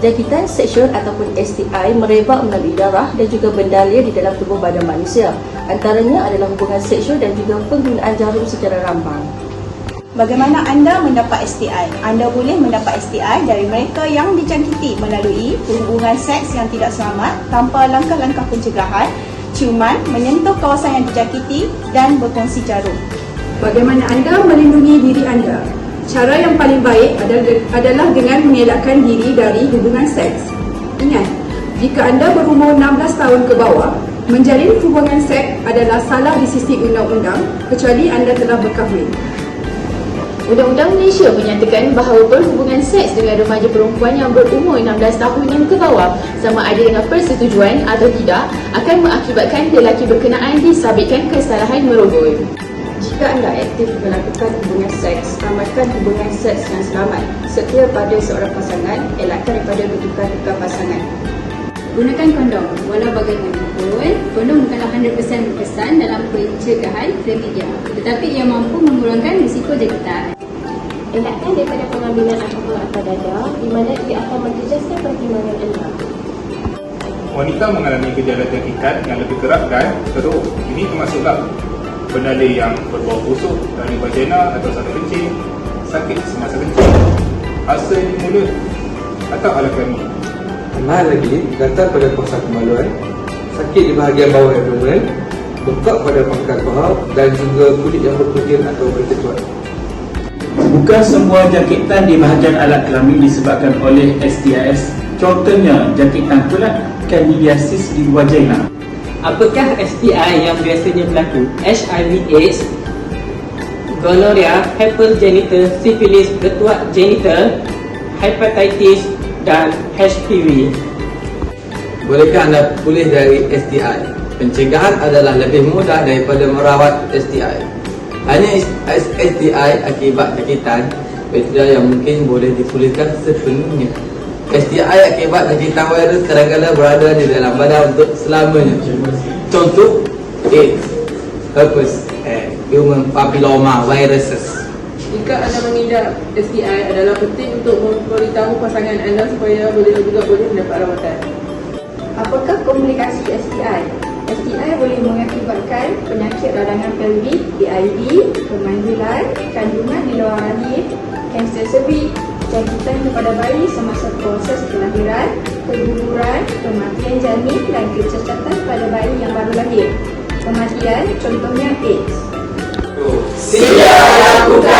Jangkitan seksual ataupun STI merebak melalui darah dan juga bendalia di dalam tubuh badan manusia. Antaranya adalah hubungan seksual dan juga penggunaan jarum secara rambang. Bagaimana anda mendapat STI? Anda boleh mendapat STI dari mereka yang dijangkiti melalui hubungan seks yang tidak selamat tanpa langkah-langkah pencegahan, ciuman, menyentuh kawasan yang dijangkiti dan berkongsi jarum. Bagaimana anda melindungi diri anda? Cara yang paling baik adalah dengan mengelakkan diri dari hubungan seks. Ingat, jika anda berumur 16 tahun ke bawah, menjalin hubungan seks adalah salah di sisi undang-undang kecuali anda telah berkahwin. Undang-Undang Malaysia menyatakan bahawa berhubungan seks dengan remaja perempuan yang berumur 16 tahun dan ke bawah sama ada dengan persetujuan atau tidak akan mengakibatkan lelaki berkenaan disabitkan kesalahan merogoh. Jika anda aktif melakukan hubungan seks, amalkan hubungan seks yang selamat. Setia pada seorang pasangan, elakkan daripada bertukar-tukar pasangan. Gunakan kondom. Walau bagaimanapun, kondom bukanlah 100% berkesan dalam pencegahan chlamydia, tetapi ia mampu mengurangkan risiko jangkitan. Elakkan daripada pengambilan alkohol atas dada di mana ia akan menjejaskan pertimbangan anda. Wanita mengalami gejala jangkitan yang lebih kerap dan teruk. Ini termasuklah bendalia yang berbau busuk dari vagina atau saluran kencing, sakit semasa kencing, asal di mulut atau alat kelamin. Tambah lagi, gatal pada kawasan kemaluan, sakit di bahagian bawah abdomen, bengkak pada pangkal paha dan juga kulit yang berputih atau berkecuat. Bukan semua jangkitan di bahagian alat kelamin disebabkan oleh STIs. Contohnya, jangkitan kulat, kandidiasis di vagina. Apakah STI yang biasanya berlaku? HIV/AIDS, gonorrhea, herpes genital, sifilis, ketuat genital, hepatitis dan HPV. Bolehkah anda pulih dari STI? Pencegahan adalah lebih mudah daripada merawat STI. Hanya STI akibat jangkitan bakteria yang mungkin boleh dipulihkan sepenuhnya. STI akibat jangkitan virus kadang-kadang berada di dalam badan untuk selamanya. Contoh, AIDS, herpes, human papilloma viruses. Jika anda mengidap STI, adalah penting untuk memberitahu pasangan anda supaya boleh mendapat rawatan. Apakah komplikasi STI? STI boleh mengakibatkan penyakit radangan pelvik, PID, kemandulan, kandungan di luar rahim, kanser cervix, jangkitan kepada bayi semasa proses kelahiran, keguguran, kematian janin dan kecacatan pada bayi yang baru lahir. Kematian contohnya AIDS. Sila lakukan